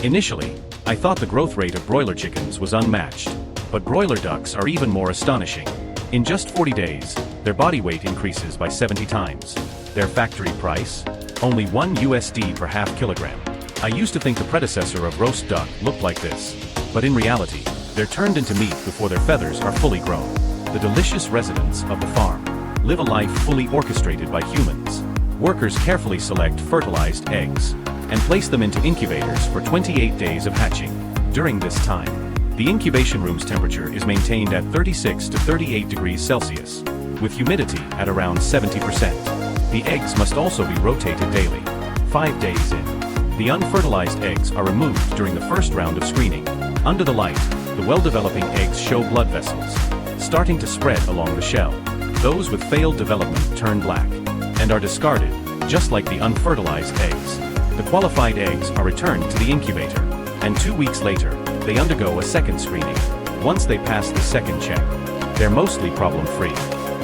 Initially, I thought the growth rate of broiler chickens was unmatched, but broiler ducks are even more astonishing. In just 40 days, their body weight increases by 70 times. Their factory price? Only $1 per half kilogram. I used to think the predecessor of roast duck looked like this, but in reality, they're turned into meat before their feathers are fully grown. The delicious residents of the farm live a life fully orchestrated by humans. Workers carefully select fertilized eggs and place them into incubators for 28 days of hatching. During this time, the incubation room's temperature is maintained at 36 to 38 degrees Celsius, with humidity at around 70%. The eggs must also be rotated daily. 5 days in, the unfertilized eggs are removed during the first round of screening. Under the light, the well-developing eggs show blood vessels starting to spread along the shell. Those with failed development turn black and are discarded, just like the unfertilized eggs. The qualified eggs are returned to the incubator, and 2 weeks later, they undergo a second screening. Once they pass the second check, they're mostly problem-free.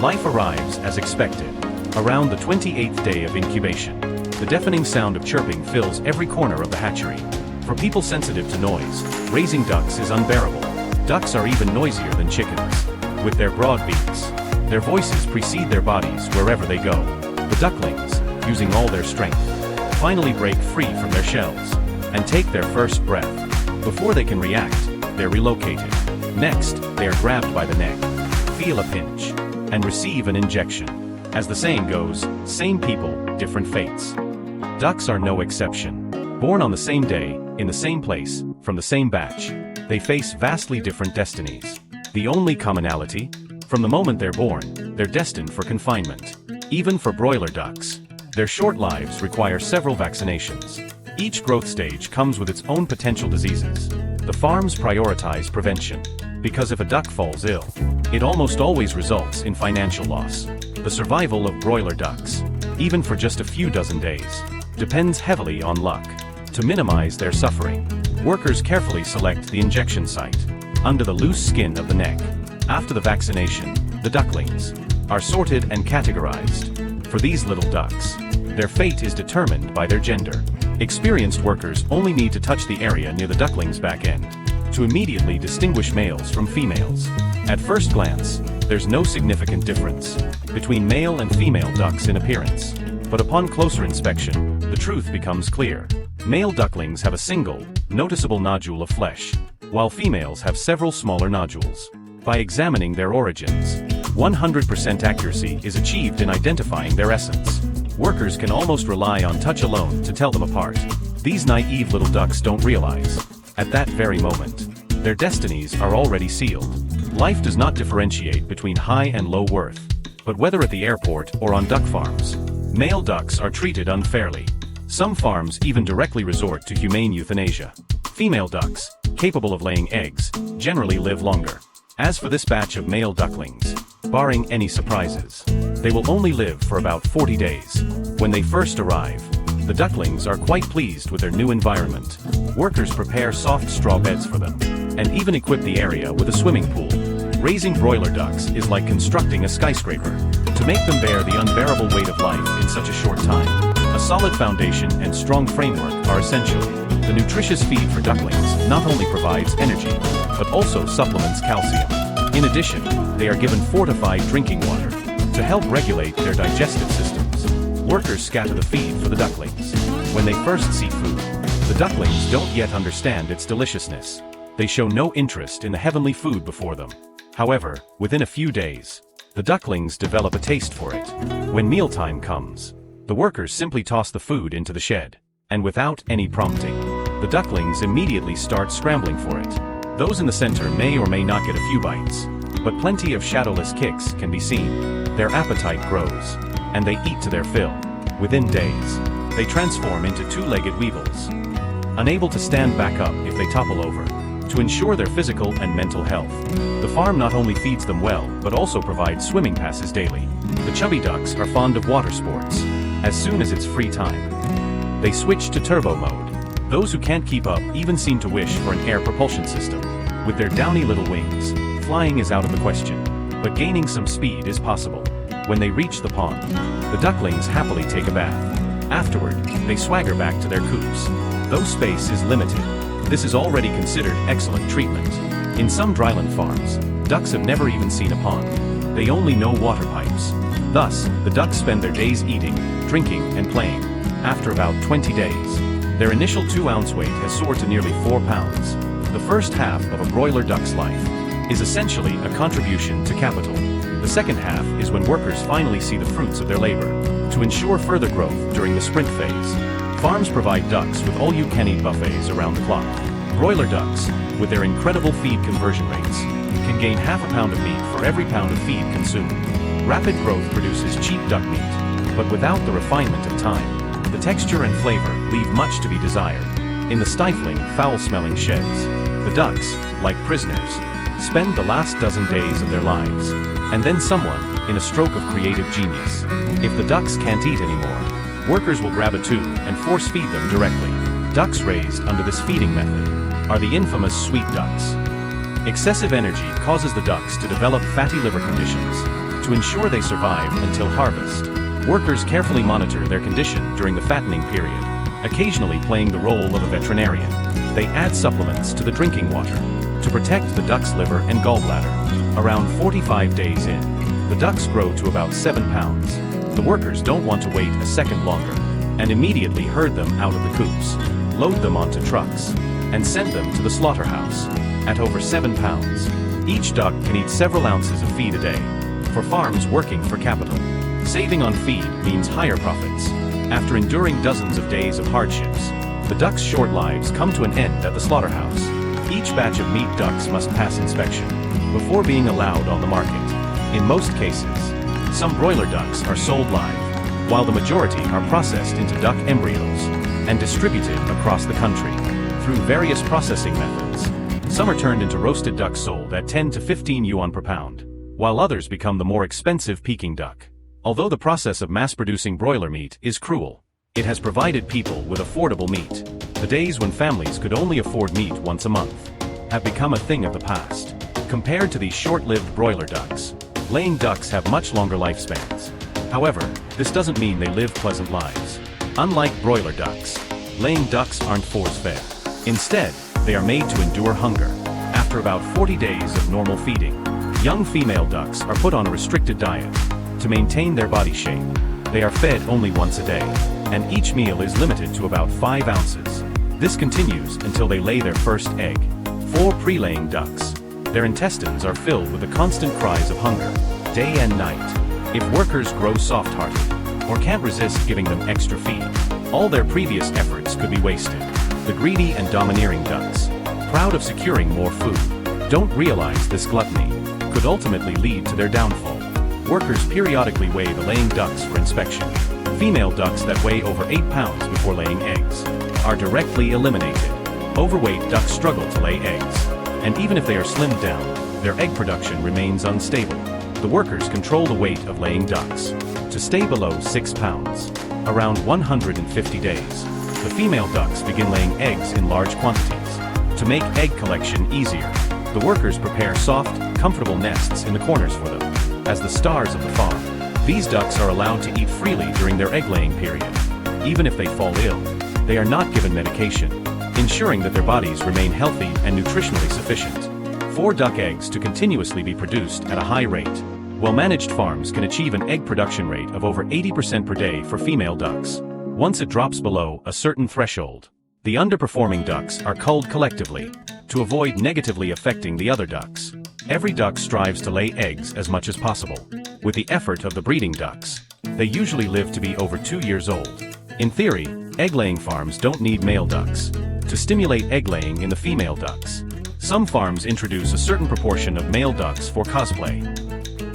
Life arrives as expected. Around the 28th day of incubation, the deafening sound of chirping fills every corner of the hatchery. For people sensitive to noise, raising ducks is unbearable. Ducks are even noisier than chickens. With their broad beaks, their voices precede their bodies wherever they go. The ducklings, using all their strength, finally break free from their shells and take their first breath. Before they can react, they're relocated. Next, they are grabbed by the neck, feel a pinch, and receive an injection. As the saying goes, same people, different fates. Ducks are no exception. Born on the same day, in the same place, from the same batch, they face vastly different destinies. The only commonality? From the moment they're born, they're destined for confinement. Even for broiler ducks, their short lives require several vaccinations. Each growth stage comes with its own potential diseases. The farms prioritize prevention, because if a duck falls ill, it almost always results in financial loss. The survival of broiler ducks, even for just a few dozen days, depends heavily on luck. To minimize their suffering, workers carefully select the injection site, under the loose skin of the neck. After the vaccination, the ducklings are sorted and categorized. For these little ducks, their fate is determined by their gender. Experienced workers only need to touch the area near the duckling's back end to immediately distinguish males from females. At first glance, there's no significant difference between male and female ducks in appearance. But upon closer inspection, the truth becomes clear. Male ducklings have a single, noticeable nodule of flesh, while females have several smaller nodules. By examining their origins, 100% accuracy is achieved in identifying their essence. Workers can almost rely on touch alone to tell them apart. These naive little ducks don't realize, at that very moment, their destinies are already sealed. Life does not differentiate between high and low worth, but whether at the airport or on duck farms, male ducks are treated unfairly. Some farms even directly resort to humane euthanasia. Female ducks, capable of laying eggs, generally live longer. As for this batch of male ducklings, barring any surprises, they will only live for about 40 days. When they first arrive, the ducklings are quite pleased with their new environment. Workers prepare soft straw beds for them, and even equip the area with a swimming pool. Raising broiler ducks is like constructing a skyscraper. To make them bear the unbearable weight of life in such a short time, a solid foundation and strong framework are essential. The nutritious feed for ducklings not only provides energy, but also supplements calcium. In addition, they are given fortified drinking water to help regulate their digestive systems. Workers scatter the feed for the ducklings. When they first see food, the ducklings don't yet understand its deliciousness. They show no interest in the heavenly food before them. However, within a few days, the ducklings develop a taste for it. When mealtime comes, the workers simply toss the food into the shed, and without any prompting, the ducklings immediately start scrambling for it. Those in the center may or may not get a few bites, but plenty of shadowless kicks can be seen. Their appetite grows, and they eat to their fill. Within days, they transform into two-legged weevils, unable to stand back up if they topple over. To ensure their physical and mental health, the farm not only feeds them well, but also provides swimming passes daily. The chubby ducks are fond of water sports. As soon as it's free time, they switch to turbo mode. Those who can't keep up even seem to wish for an air propulsion system. With their downy little wings, flying is out of the question, but gaining some speed is possible. When they reach the pond, the ducklings happily take a bath. Afterward, they swagger back to their coops, Though space is limited, this is already considered excellent treatment. In some dryland farms, ducks have never even seen a pond. They only know water pipes. Thus, the ducks spend their days eating, drinking, and playing. After about 20 days, their initial 2-ounce weight has soared to nearly 4 pounds. The first half of a broiler duck's life is essentially a contribution to capital. The second half is when workers finally see the fruits of their labor. To ensure further growth during the sprint phase, farms provide ducks with all-you-can-eat buffets around the clock. Broiler ducks, with their incredible feed conversion rates, can gain half a pound of meat for every pound of feed consumed. Rapid growth produces cheap duck meat, but without the refinement of time, the texture and flavor leave much to be desired. In the stifling, foul-smelling sheds, the ducks, like prisoners, spend the last dozen days of their lives. And then someone, in a stroke of creative genius, if the ducks can't eat anymore, workers will grab a tube and force feed them directly. Ducks raised under this feeding method are the infamous sweet ducks. Excessive energy causes the ducks to develop fatty liver conditions. To ensure they survive until harvest, workers carefully monitor their condition during the fattening period, occasionally playing the role of a veterinarian. They add supplements to the drinking water to protect the duck's liver and gallbladder. Around 45 days in, the ducks grow to about 7 pounds. The workers don't want to wait a second longer and immediately herd them out of the coops, load them onto trucks, and send them to the slaughterhouse. At over 7 pounds, each duck can eat several ounces of feed a day. For farms working for capital, saving on feed means higher profits. After enduring dozens of days of hardships, the ducks' short lives come to an end at the slaughterhouse. Each batch of meat ducks must pass inspection before being allowed on the market. In most cases, some broiler ducks are sold live, while the majority are processed into duck embryos and distributed across the country through various processing methods. Some are turned into roasted ducks sold at 10 to 15 yuan per pound, while others become the more expensive Peking duck. Although the process of mass-producing broiler meat is cruel, it has provided people with affordable meat. The days when families could only afford meat once a month have become a thing of the past. Compared to these short-lived broiler ducks, laying ducks have much longer lifespans. However, this doesn't mean they live pleasant lives. Unlike broiler ducks, laying ducks aren't force-fed. Instead, they are made to endure hunger. After about 40 days of normal feeding, young female ducks are put on a restricted diet to maintain their body shape. They are fed only once a day, and each meal is limited to about 5 ounces. This continues until they lay their first egg. For pre-laying ducks, their intestines are filled with the constant cries of hunger, day and night. If workers grow soft-hearted, or can't resist giving them extra feed, all their previous efforts could be wasted. The greedy and domineering ducks, proud of securing more food, don't realize this gluttony could ultimately lead to their downfall. Workers periodically weigh the laying ducks for inspection. Female ducks that weigh over 8 pounds before laying eggs are directly eliminated. Overweight ducks struggle to lay eggs, and even if they are slimmed down, their egg production remains unstable. The workers control the weight of laying ducks to stay below 6 pounds. Around 150 days, the female ducks begin laying eggs in large quantities. To make egg collection easier, the workers prepare soft, comfortable nests in the corners for them. As the stars of the farm, these ducks are allowed to eat freely during their egg-laying period. Even if they fall ill, they are not given medication, ensuring that their bodies remain healthy and nutritionally sufficient. For duck eggs to continuously be produced at a high rate, well-managed farms can achieve an egg production rate of over 80% per day for female ducks. Once it drops below a certain threshold, the underperforming ducks are culled collectively to avoid negatively affecting the other ducks. Every duck strives to lay eggs as much as possible. With the effort of the breeding ducks, they usually live to be over 2 years old. In theory, egg-laying farms don't need male ducks to stimulate egg-laying in the female ducks. Some farms introduce a certain proportion of male ducks for cosplay.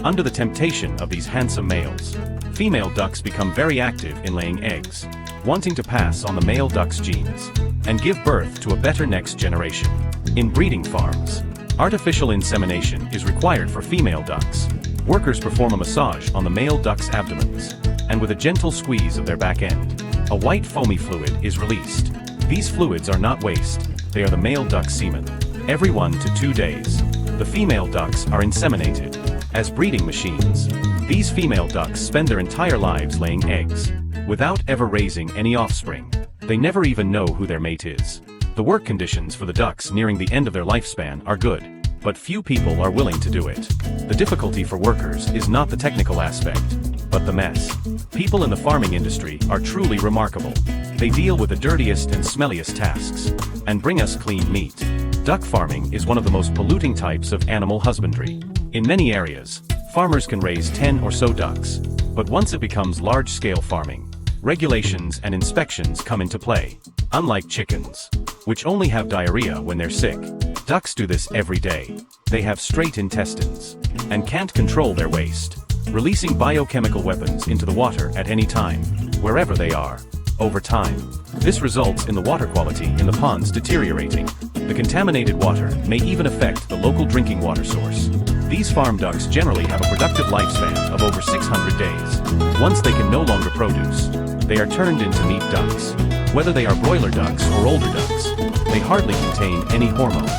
Under the temptation of these handsome males, female ducks become very active in laying eggs, wanting to pass on the male duck's genes and give birth to a better next generation. In breeding farms, artificial insemination is required for female ducks. Workers perform a massage on the male ducks' abdomens, and with a gentle squeeze of their back end, a white foamy fluid is released. These fluids are not waste, they are the male duck's semen. Every 1 to 2 days, the female ducks are inseminated. As breeding machines, these female ducks spend their entire lives laying eggs, without ever raising any offspring. They never even know who their mate is. The work conditions for the ducks nearing the end of their lifespan are good, but few people are willing to do it. The difficulty for workers is not the technical aspect, but the mess. People in the farming industry are truly remarkable. They deal with the dirtiest and smelliest tasks, and bring us clean meat. Duck farming is one of the most polluting types of animal husbandry. In many areas, farmers can raise 10 or so ducks, but once it becomes large-scale farming, regulations and inspections come into play. Unlike chickens, which only have diarrhea when they're sick, ducks do this every day. They have straight intestines, and can't control their waste, releasing biochemical weapons into the water at any time, wherever they are. Over time, this results in the water quality in the ponds deteriorating. The contaminated water may even affect the local drinking water source. These farm ducks generally have a productive lifespan of over 600 days. Once they can no longer produce, they are turned into meat ducks. Whether they are broiler ducks or older ducks, they hardly contain any hormones,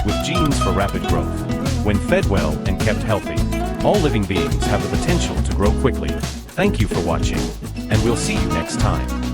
with genes for rapid growth. When fed well and kept healthy, all living beings have the potential to grow quickly. Thank you for watching, and we'll see you next time.